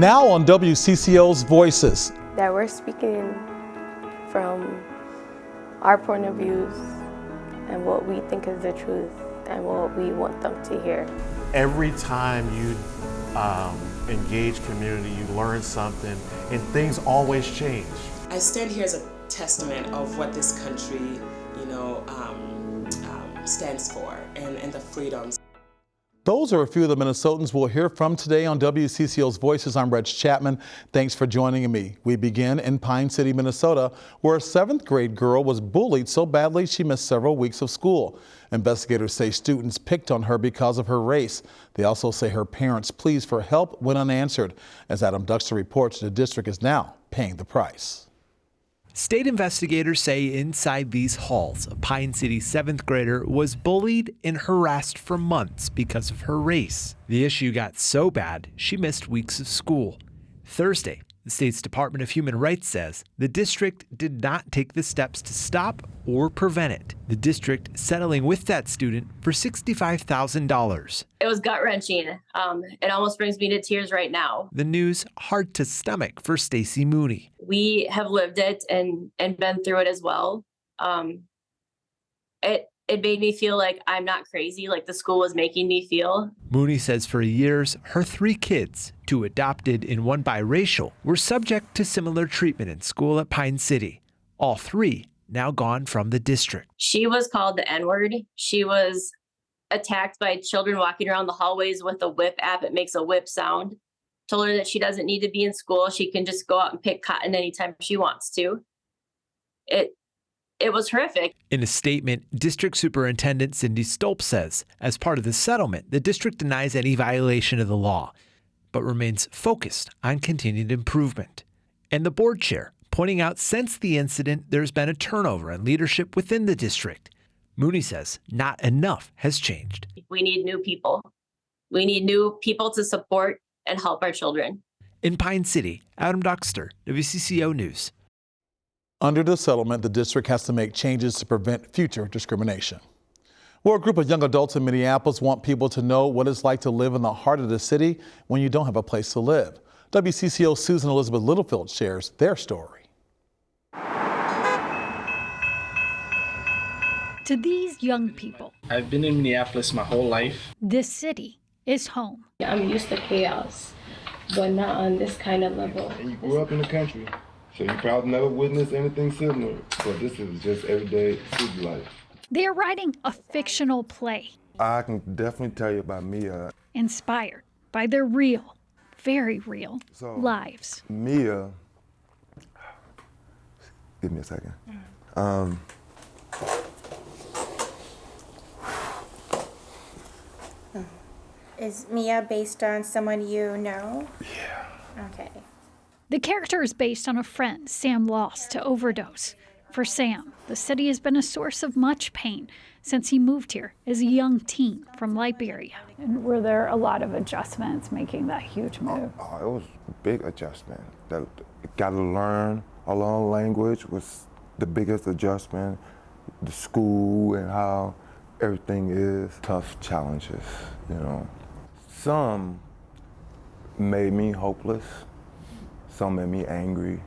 Now on WCCO's Voices. That we're speaking from our point of views and what we think is the truth and what we want them to hear. Every time you engage community, you learn something, and things always change. I stand here as a testament of what this country, stands for and the freedoms. Those are a few of the Minnesotans we'll hear from today on WCCO's Voices. I'm Reg Chapman. Thanks for joining me. We begin in Pine City, Minnesota, where a 7th grade girl was bullied so badly she missed several weeks of school. Investigators say students picked on her because of her race. They also say her parents' pleas for help went unanswered. As Adam Duxter reports, the district is now paying the price. State investigators say inside these halls, a Pine City 7th grader was bullied and harassed for months because of her race. The issue got so bad, she missed weeks of school. Thursday, the state's Department of Human Rights says the district did not take the steps to stop or prevent it. The district settling with that student for $65,000. It was gut-wrenching. It almost brings me to tears right now. The news hard to stomach for Stacey Mooney. We have lived it and been through it as well. It made me feel like I'm not crazy, like the school was making me feel. Mooney says for years, her 3 kids, 2 adopted and 1 biracial, were subject to similar treatment in school at Pine City. All 3 now gone from the district. She was called the N-word. She was attacked by children walking around the hallways with a whip app. It makes a whip sound. Told her that she doesn't need to be in school. She can just go out and pick cotton anytime she wants to. It was horrific. In a statement, District Superintendent Cindy Stolp says, as part of the settlement, the district denies any violation of the law, but remains focused on continued improvement. And the board chair pointing out since the incident, there's been a turnover in leadership within the district. Mooney says not enough has changed. We need new people. We need new people to support and help our children. In Pine City, Adam Duxter, WCCO News. Under the settlement, the district has to make changes to prevent future discrimination. Well, a group of young adults in Minneapolis want people to know what it's like to live in the heart of the city when you don't have a place to live. WCCO's Susan Elizabeth Littlefield shares their story. To these young people, I've been in Minneapolis my whole life. this city is home. I'm used to chaos, but not on this kind of level. And you grew up in the country, so you probably never witnessed anything similar. But this is just everyday city life. They are writing a fictional play I can definitely tell you about Mia. inspired by their real, very real lives. Mia, give me a second. Is Mia based on someone you know? Yeah. Okay. The character is based on a friend Sam lost to overdose. For Sam, the city has been a source of much pain since he moved here as a young teen from Liberia. And were there a lot of adjustments making that huge move? Oh, it was a big adjustment. That got to learn a long language was the biggest adjustment. The school and how everything is. Tough challenges, you know. Some made me hopeless. Some made me angry.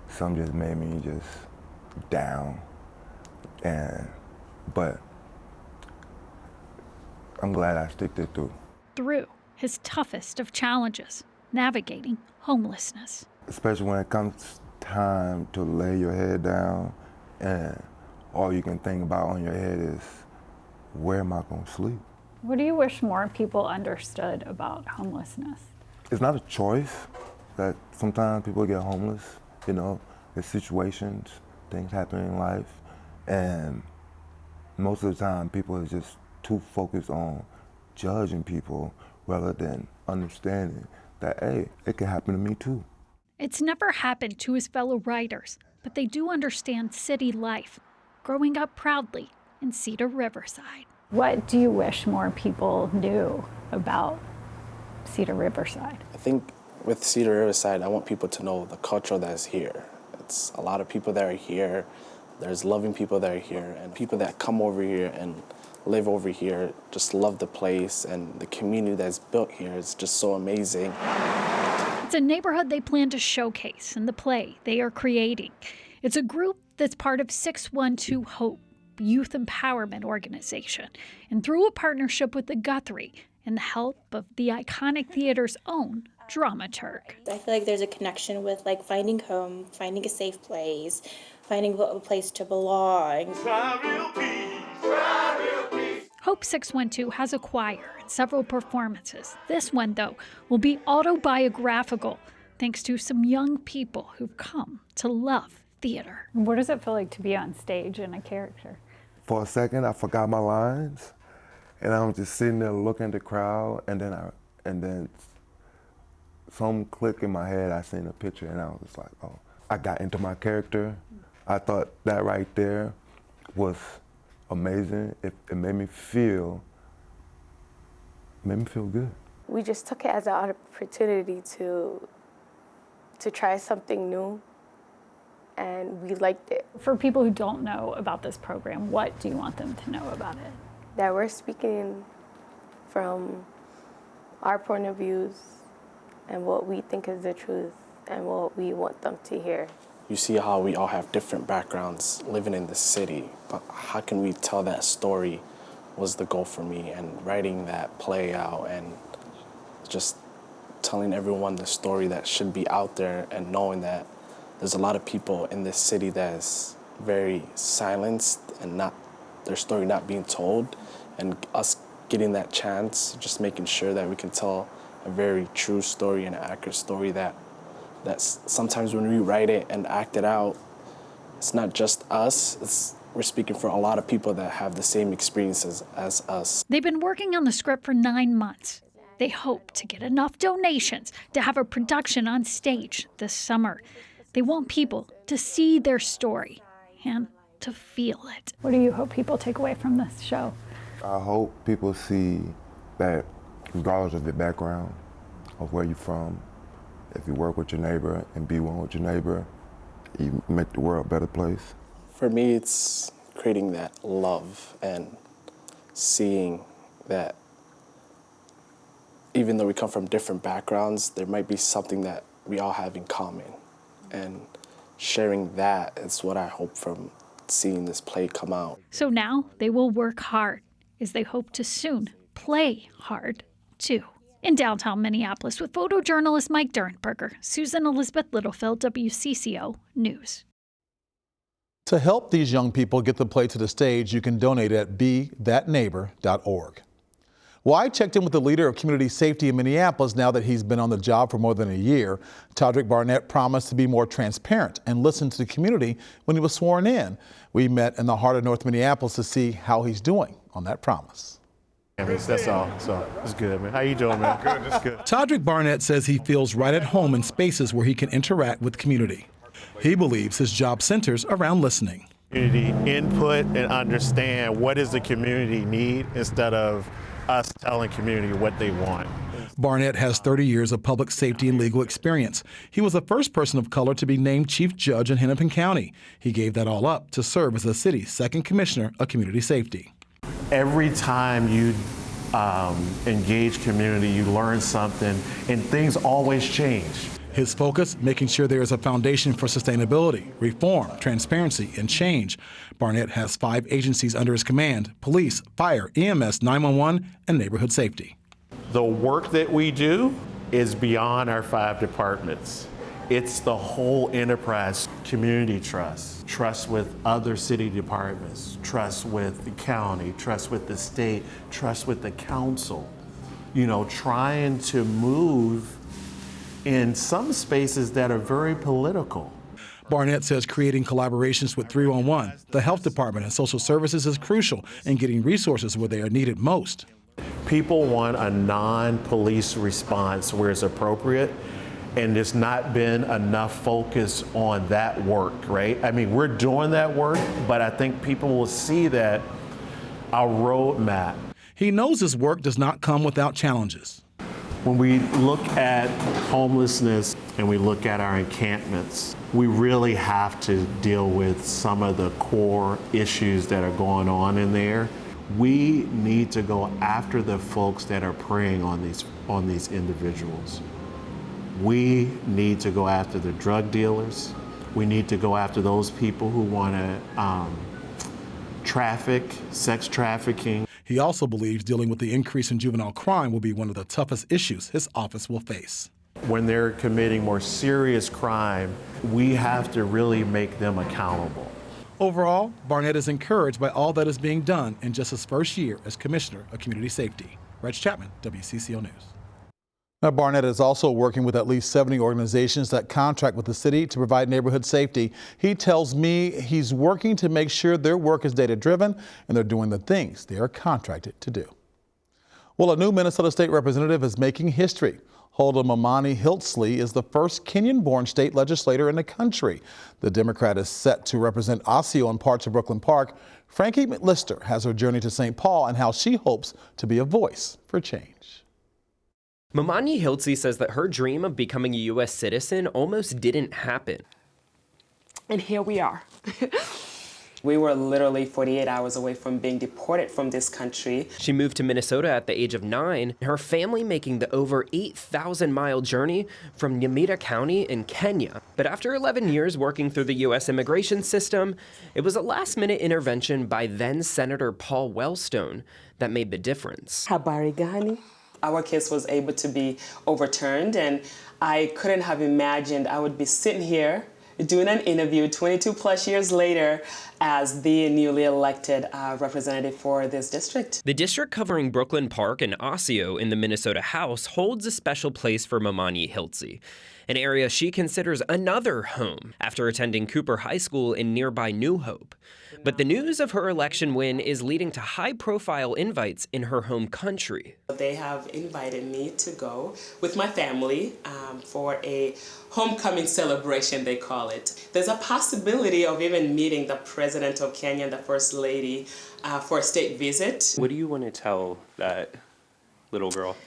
Some just made me just down. But I'm glad I stick it through. Through his toughest of challenges, navigating homelessness. Especially when it comes time to lay your head down and all you can think about on your head is, where am I going to sleep? What do you wish more people understood about homelessness? It's not a choice that sometimes people get homeless, you know, there's situations, things happen in life, and most of the time people are just too focused on judging people rather than understanding that, hey, it can happen to me too. It's never happened to his fellow writers, but they do understand city life, growing up proudly in Cedar Riverside. What do you wish more people knew about Cedar Riverside? I think with Cedar Riverside, I want people to know the culture that's here. It's a lot of people that are here. There's loving people that are here, and people that come over here and live over here just love the place, and the community that's built here is just so amazing. It's a neighborhood they plan to showcase in the play they are creating. It's a group that's part of 612 Hope, youth empowerment organization, and through a partnership with the Guthrie and the help of the iconic theater's own dramaturg. I feel like there's a connection with like finding home, finding a safe place, finding a place to belong. Hope 612 has a choir and several performances. This one, though, will be autobiographical, thanks to some young people who've come to love theater. What does it feel like to be on stage in a character? For a second, I forgot my lines, and I'm just sitting there looking at the crowd, and then some click in my head. I seen a picture, and I was just like, oh, I got into my character. I thought that right there was amazing. It made me feel good. We just took it as an opportunity to try something new, and we liked it. For people who don't know about this program, what do you want them to know about it? That we're speaking from our point of views and what we think is the truth and what we want them to hear. You see how we all have different backgrounds living in the city, but how can we tell that story was the goal for me, and writing that play out and just telling everyone the story that should be out there, and knowing that there's a lot of people in this city that is very silenced and not their story not being told, and us getting that chance, just making sure that we can tell a very true story and an accurate story that sometimes when we write it and act it out, it's not just us, we're speaking for a lot of people that have the same experiences as us. They've been working on the script for 9 months. They hope to get enough donations to have a production on stage this summer. They want people to see their story and to feel it. What do you hope people take away from this show? I hope people see that regardless of your background, of where you're from, if you work with your neighbor and be one with your neighbor, you make the world a better place. For me, it's creating that love and seeing that even though we come from different backgrounds, there might be something that we all have in common. And sharing that is what I hope from seeing this play come out. So now they will work hard as they hope to soon play hard, too. In downtown Minneapolis with photojournalist Mike Durenberger, Susan Elizabeth Littlefield, WCCO News. To help these young people get the play to the stage, you can donate at bethatneighbor.org. Well, I checked in with the leader of community safety in Minneapolis now that he's been on the job for more than a year. Todd Barnette promised to be more transparent and listen to the community when he was sworn in. We met in the heart of North Minneapolis to see how he's doing on that promise. That's all. So it's good, man. How you doing, man? Good, it's good. Todd Barnette says he feels right at home in spaces where he can interact with community. He believes his job centers around listening. Community input and understand what does the community need instead of us telling community what they want. Barnette has 30 years of public safety and legal experience. He was the first person of color to be named chief judge in Hennepin County. He gave that all up to serve as the city's second commissioner of community safety. Every time you engage community, you learn something, and things always change. His focus, making sure there is a foundation for sustainability, reform, transparency, and change. Barnette has 5 agencies under his command: police, fire, EMS, 911, and neighborhood safety. The work that we do is beyond our 5 departments. It's the whole enterprise. Community trust, trust with other city departments, trust with the county, trust with the state, trust with the council. Trying to move in some spaces that are very political. Barnette says creating collaborations with 311, the health department, and social services is crucial in getting resources where they are needed most. People want a non-police response where it's appropriate, and there's not been enough focus on that work, right? I mean, we're doing that work, but I think people will see that our roadmap. He knows his work does not come without challenges. When we look at homelessness and we look at our encampments, we really have to deal with some of the core issues that are going on in there. We need to go after the folks that are preying on these individuals. We need to go after the drug dealers. We need to go after those people who want to traffic, sex trafficking. He also believes dealing with the increase in juvenile crime will be one of the toughest issues his office will face. When they're committing more serious crime, we have to really make them accountable. Overall, Barnette is encouraged by all that is being done in just his first year as Commissioner of Community Safety. Reg Chapman, WCCO News. Now, Barnette is also working with at least 70 organizations that contract with the city to provide neighborhood safety. He tells me he's working to make sure their work is data-driven and they're doing the things they are contracted to do. Well, a new Minnesota state representative is making history. Huldah Momani Hiltsley is the first Kenyan-born state legislator in the country. The Democrat is set to represent Osseo and parts of Brooklyn Park. Frankie McLister has her journey to St. Paul and how she hopes to be a voice for change. Momani Hiltsley says that her dream of becoming a U.S. citizen almost didn't happen. And here we are. We were literally 48 hours away from being deported from this country. She moved to Minnesota at the age of 9, her family making the over 8,000-mile journey from Nyamira County in Kenya. But after 11 years working through the U.S. immigration system, it was a last-minute intervention by then-Senator Paul Wellstone that made the difference. Habari gani? Our case was able to be overturned, and I couldn't have imagined I would be sitting here doing an interview 22 plus years later as the newly elected representative for this district. The district covering Brooklyn Park and Osseo in the Minnesota House holds a special place for Momani Hiltsley, an area she considers another home after attending Cooper High School in nearby New Hope. But the news of her election win is leading to high-profile invites in her home country. They have invited me to go with my family for a homecoming celebration, they call it. There's a possibility of even meeting the President of Kenya and the First Lady for a state visit. What do you want to tell that little girl?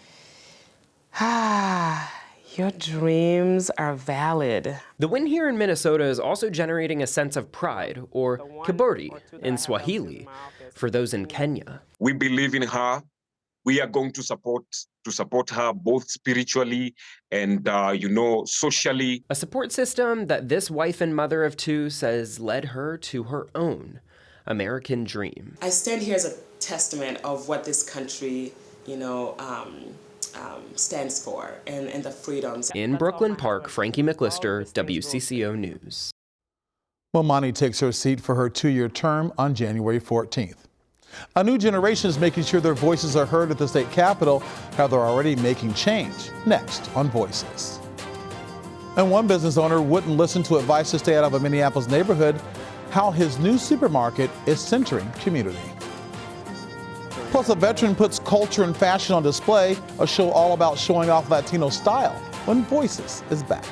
Your dreams are valid. The win here in Minnesota is also generating a sense of pride, or kiburi in Swahili, for those in Kenya. We believe in her. We are going to support her both spiritually and, socially. A support system that this wife and mother of two says led her to her own American dream. I stand here as a testament of what this country, stands for and the freedoms. In Brooklyn Park, Frankie McLister, WCCO News. Momani takes her seat for her 2-year term on January 14th. A new generation is making sure their voices are heard at the state capitol, how they're already making change. Next on Voices. And one business owner wouldn't listen to advice to stay out of a Minneapolis neighborhood, how his new supermarket is centering community. Plus, a veteran puts culture and fashion on display, a show all about showing off Latino style when Voices is back.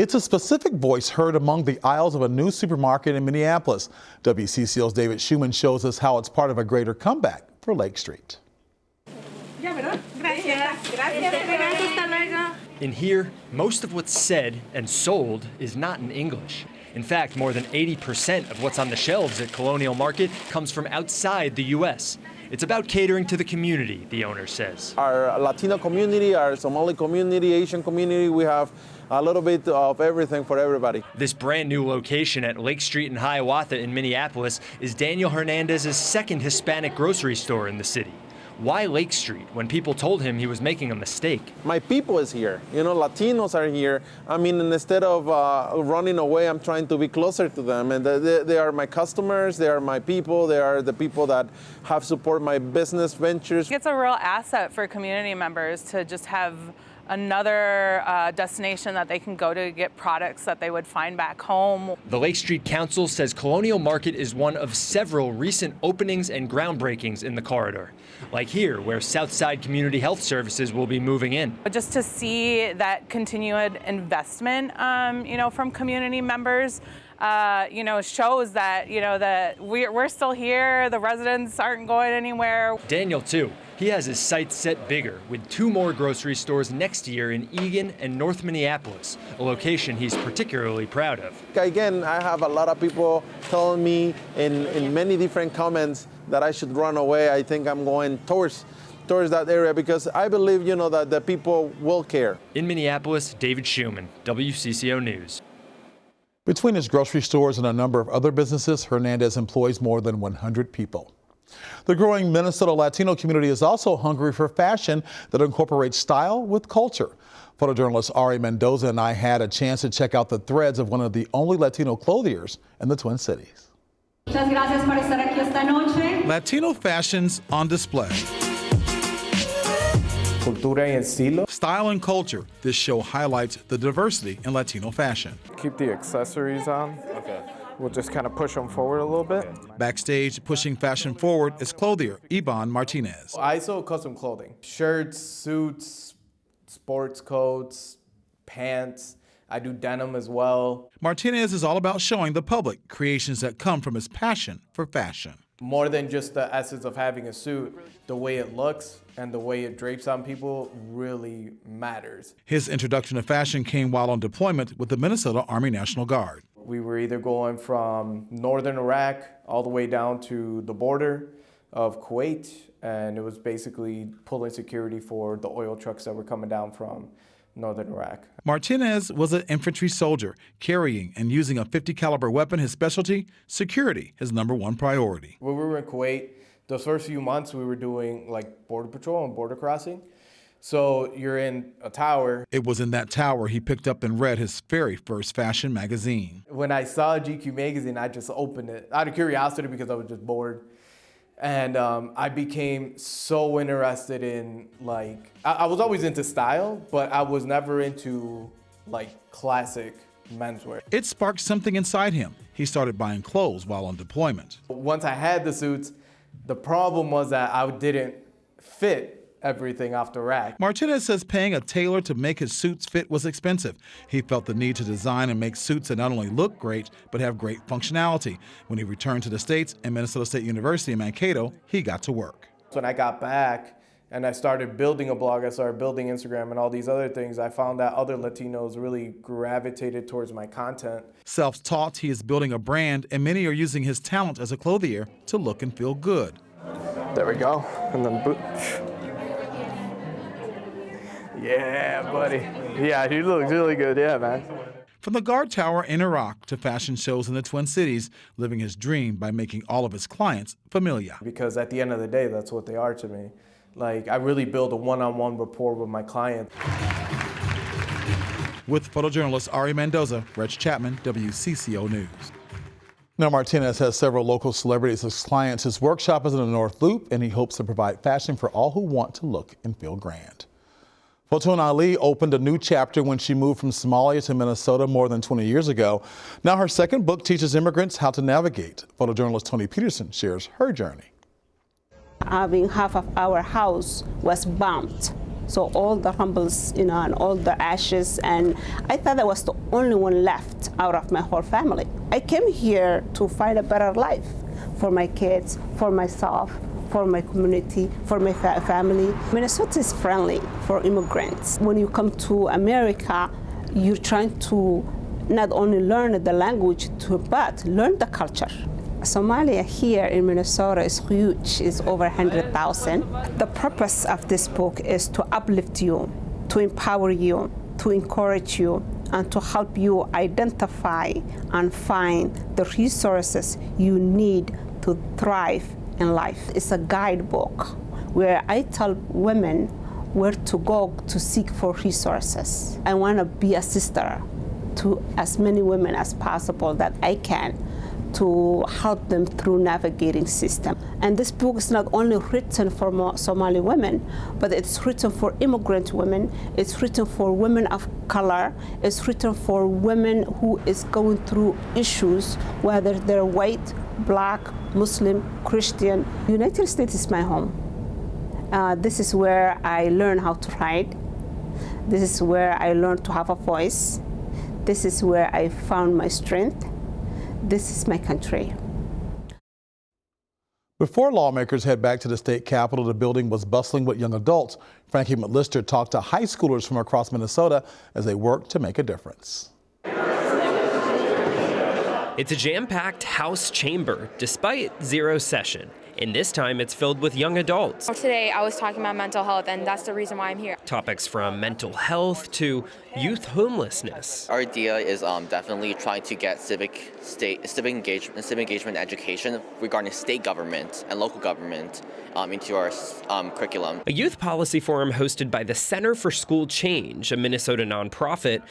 It's a specific voice heard among the aisles of a new supermarket in Minneapolis. WCCO's David Schumann shows us how it's part of a greater comeback for Lake Street. In here, most of what's said and sold is not in English. In fact, more than 80% of what's on the shelves at Colonial Market comes from outside the U.S. It's about catering to the community, the owner says. Our Latino community, our Somali community, Asian community, we have a little bit of everything for everybody. This brand new location at Lake Street in Hiawatha in Minneapolis is Daniel Hernandez's second Hispanic grocery store in the city. Why Lake Street when people told him he was making a mistake? My people is here. You know, Latinos are here. I mean, instead of running away, I'm trying to be closer to them. And they are my customers, they are my people, they are the people that have supported my business ventures. It's a real asset for community members to just have another destination that they can go to get products that they would find back home. The Lake Street Council says Colonial Market is one of several recent openings and groundbreakings in the corridor, like here, where Southside Community Health Services will be moving in. But just to see that continued investment, from community members, shows that, that we're still here, the residents aren't going anywhere. Daniel, too. He has his sights set bigger, with 2 more grocery stores next year in Eagan and North Minneapolis, a location he's particularly proud of. Again, I have a lot of people telling me in many different comments that I should run away. I think I'm going towards that area because I believe, that the people will care. In Minneapolis, David Schumann, WCCO News. Between his grocery stores and a number of other businesses, Hernandez employs more than 100 people. The growing Minnesota Latino community is also hungry for fashion that incorporates style with culture. Photojournalist Ari Mendoza and I had a chance to check out the threads of one of the only Latino clothiers in the Twin Cities. Latino fashions on display. Cultura y estilo. Style and culture. This show highlights the diversity in Latino fashion. Keep the accessories on. Okay. We'll just kind of push them forward a little bit. Backstage, pushing fashion forward is clothier Iban Martinez. I sew custom clothing. Shirts, suits, sports coats, pants. I do denim as well. Martinez is all about showing the public creations that come from his passion for fashion. More than just the essence of having a suit, the way it looks and the way it drapes on people really matters. His introduction to fashion came while on deployment with the Minnesota Army National Guard. We were either going from northern Iraq all the way down to the border of Kuwait, and it was basically pulling security for the oil trucks that were coming down from northern Iraq. Martinez was an infantry soldier, carrying and using a .50 caliber weapon. His specialty, security, his #1 priority. When we were in Kuwait, the first few months we were doing like border patrol and border crossing. So you're in a tower. It was in that tower he picked up and read his very first fashion magazine. When I saw GQ magazine, I just opened it out of curiosity because I was just bored. And I became so interested in, I was always into style, but I was never into, classic menswear. It sparked something inside him. He started buying clothes while on deployment. Once I had the suits, the problem was that I didn't fit everything off the rack. Martinez says paying a tailor to make his suits fit was expensive. He felt the need to design and make suits that not only look great, but have great functionality. When he returned to the States and Minnesota State University in Mankato, he got to work. When I got back and I started building a blog, I started building Instagram and all these other things, I found that other Latinos really gravitated towards my content. Self-taught, he is building a brand, and many are using his talent as a clothier to look and feel good. There we go. And then boot. Yeah, buddy. Yeah, he looks really good. Yeah, man. From the guard tower in Iraq to fashion shows in the Twin Cities, living his dream by making all of his clients familia. Because at the end of the day, that's what they are to me. I really build a one-on-one rapport with my client. With photojournalist Ari Mendoza, Reg Chapman, WCCO News. Now, Martinez has several local celebrities as clients. His workshop is in the North Loop, and he hopes to provide fashion for all who want to look and feel grand. Fortune Ali opened a new chapter when she moved from Somalia to Minnesota more than 20 years ago. Now her second book teaches immigrants how to navigate. Photojournalist Tony Peterson shares her journey. Half of our house was bombed. So all the rumbles, and all the ashes, and I thought I was the only one left out of my whole family. I came here to find a better life for my kids, for myself, for my community, for my family. Minnesota is friendly for immigrants. When you come to America, you're trying to not only learn the language, but learn the culture. Somalia here in Minnesota is huge, it's over 100,000. The purpose of this book is to uplift you, to empower you, to encourage you, and to help you identify and find the resources you need to thrive in life. It's a guidebook where I tell women where to go to seek for resources. I want to be a sister to as many women as possible that I can, to help them through navigating system. And this book is not only written for Somali women, but it's written for immigrant women, it's written for women of color, it's written for women who is going through issues, whether they're white, black, Muslim, Christian. United States is my home. This is where I learned how to write. This is where I learned to have a voice. This is where I found my strength. This is my country. Before lawmakers head back to the state capitol, the building was bustling with young adults. Frankie McLister talked to high schoolers from across Minnesota as they work to make a difference. It's a jam-packed House chamber, despite zero session. And this time, it's filled with young adults. Today, I was talking about mental health, and that's the reason why I'm here. Topics from mental health to youth homelessness. Our idea is definitely trying to get civic engagement education regarding state government and local government into our curriculum. A youth policy forum hosted by the Center for School Change, a Minnesota nonprofit,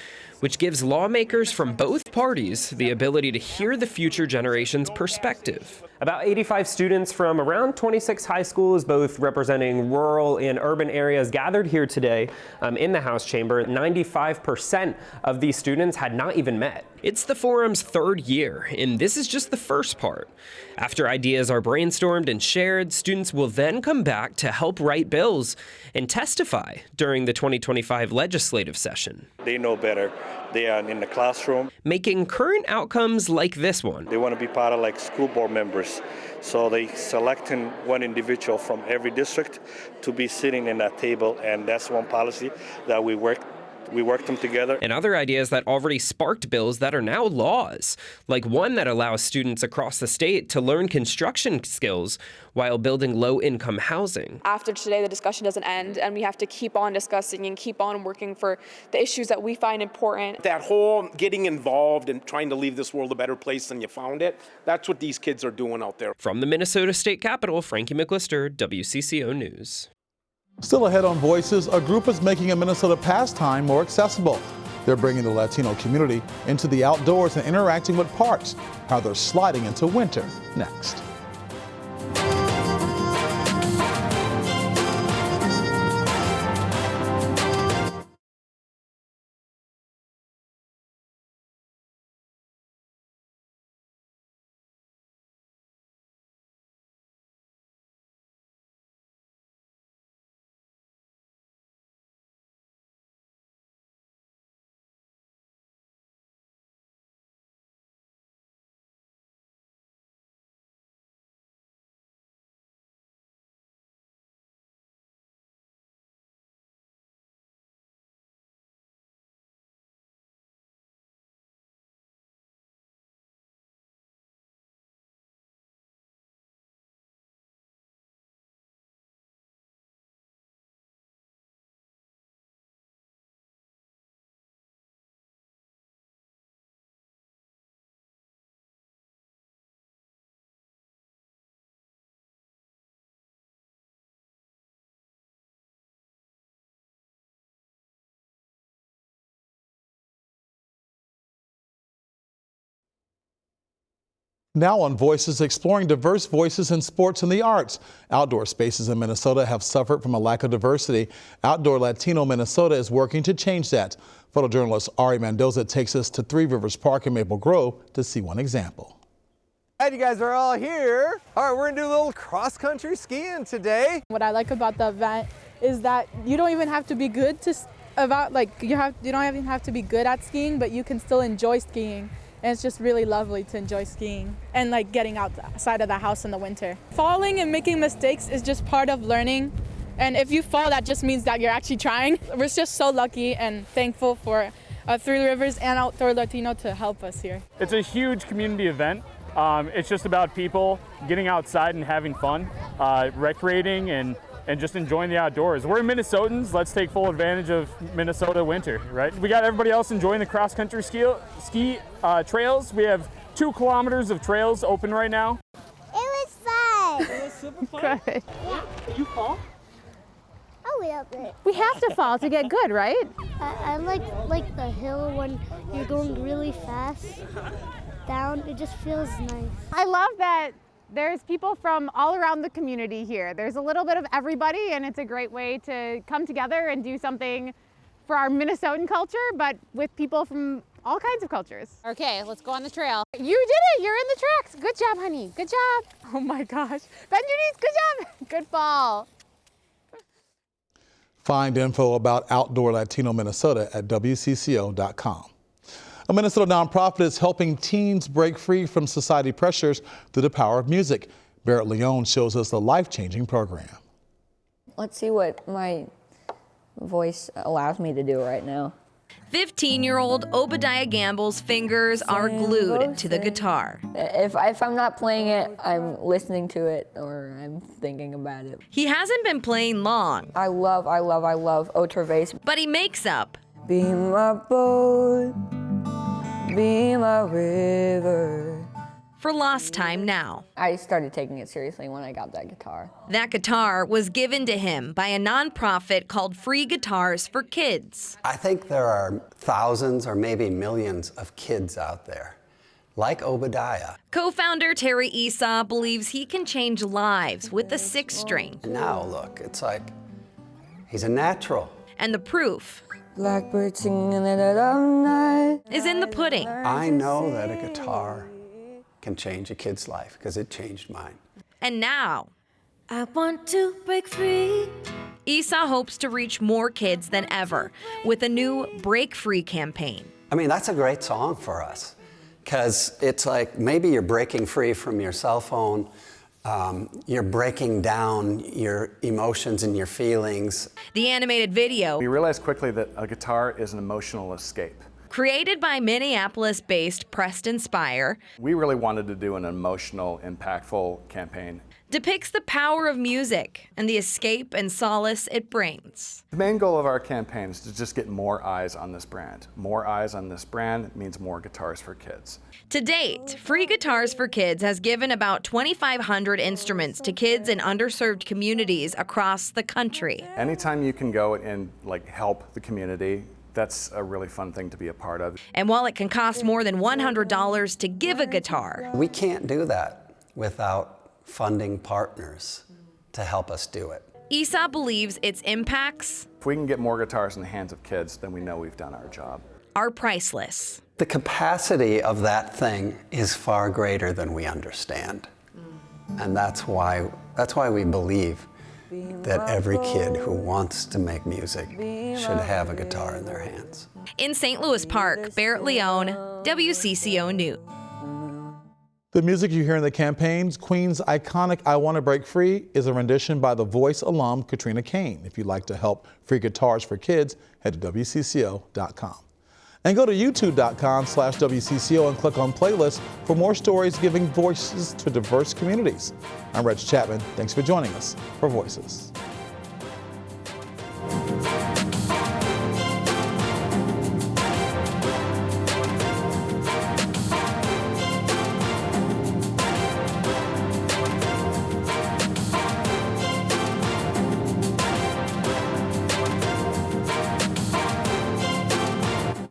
which gives lawmakers from both parties the ability to hear the future generation's perspective. About 85 students from around 26 high schools, both representing rural and urban areas, gathered here today in the House chamber. 95% of these students had not even met. It's the forum's third year, and this is just the first part. After ideas are brainstormed and shared, students will then come back to help write bills and testify during the 2025 legislative session. They know better. They are in the classroom. Making current outcomes like this one. They want to be part of like school board members. So they selecting one individual from every district to be sitting in that table, and that's one policy that we worked them together. And other ideas that already sparked bills that are now laws, like one that allows students across the state to learn construction skills while building low-income housing. After today, the discussion doesn't end, and we have to keep on discussing and keep on working for the issues that we find important. That whole getting involved and trying to leave this world a better place than you found it, that's what these kids are doing out there. From the Minnesota State Capitol, Frankie McLister, WCCO News. Still ahead on Voices, a group is making a Minnesota pastime more accessible. They're bringing the Latino community into the outdoors and interacting with parks. How they're sliding into winter. Next. Now on Voices, exploring diverse voices in sports and the arts. Outdoor spaces in Minnesota have suffered from a lack of diversity. Outdoor Latino Minnesota is working to change that. Photojournalist Ari Mendoza takes us to Three Rivers Park in Maple Grove to see one example. Glad you guys are all here. All right, we're gonna do a little cross-country skiing today. What I like about the event is that you don't even have to be good to you don't even have to be good at skiing, but you can still enjoy skiing. And it's just really lovely to enjoy skiing and like getting outside of the house in the winter. Falling and making mistakes is just part of learning. And if you fall, that just means that you're actually trying. We're just so lucky and thankful for Three Rivers and Outdoor Latino to help us here. It's a huge community event. It's just about people getting outside and having fun, recreating and just enjoying the outdoors. We're Minnesotans, let's take full advantage of Minnesota winter, right? We got everybody else enjoying the cross-country ski trails. We have 2 kilometers of trails open right now. It was fun. It was super fun? Good. Yeah. Did you fall? A little bit. We have to fall to get good, right? I like the hill when you're going really fast down. It just feels nice. I love that there's people from all around the community here. There's a little bit of everybody, and it's a great way to come together and do something for our Minnesotan culture, but with people from all kinds of cultures. Okay, let's go on the trail. You did it, you're in the tracks. Good job, honey, good job. Oh my gosh, bend your knees, good job. Good fall. Find info about Outdoor Latino Minnesota at WCCO.com. A Minnesota nonprofit is helping teens break free from society pressures through the power of music. Barrett Leone shows us the life-changing program. Let's see what my voice allows me to do right now. 15-year-old Obadiah Gamble's fingers are glued to the guitar. If I'm not playing it, I'm listening to it or I'm thinking about it. He hasn't been playing long. I love Otraves. But he makes up. Be my boat, be my river. For Lost Time Now. I started taking it seriously when I got that guitar. That guitar was given to him by a nonprofit called Free Guitars for Kids. I think there are thousands or maybe millions of kids out there, like Obadiah. Co-founder Terry Esau believes he can change lives with the 6th string. And now look, it's like he's a natural. And the proof Blackbird singing in the night is in the pudding. I know that a guitar can change a kid's life because it changed mine. And now, I want to break free. Esau hopes to reach more kids than ever with a new Break Free campaign. I mean, that's a great song for us because it's like maybe you're breaking free from your cell phone, you're breaking down your emotions and your feelings. The animated video. We realized quickly that a guitar is an emotional escape. Created by Minneapolis-based Preston Spire, we really wanted to do an emotional, impactful campaign. Depicts the power of music and the escape and solace it brings. The main goal of our campaign is to just get more eyes on this brand. More eyes on this brand means more guitars for kids. To date, Free Guitars for Kids has given about 2,500 instruments to kids in underserved communities across the country. Anytime you can go and help the community, that's a really fun thing to be a part of. And while it can cost more than $100 to give a guitar, we can't do that without funding partners to help us do it. Esau believes its impacts, if we can get more guitars in the hands of kids, then we know we've done our job. Are priceless. The capacity of that thing is far greater than we understand. And that's why we believe that every kid who wants to make music should have a guitar in their hands. In St. Louis Park, Barrett Leone, WCCO News. The music you hear in the campaigns, Queen's iconic I Want to Break Free, is a rendition by The Voice alum Katrina Kane. If you'd like to help Free Guitars for Kids, head to WCCO.com. And go to youtube.com/WCCO and click on playlists for more stories giving voices to diverse communities. I'm Reg Chapman. Thanks for joining us for Voices.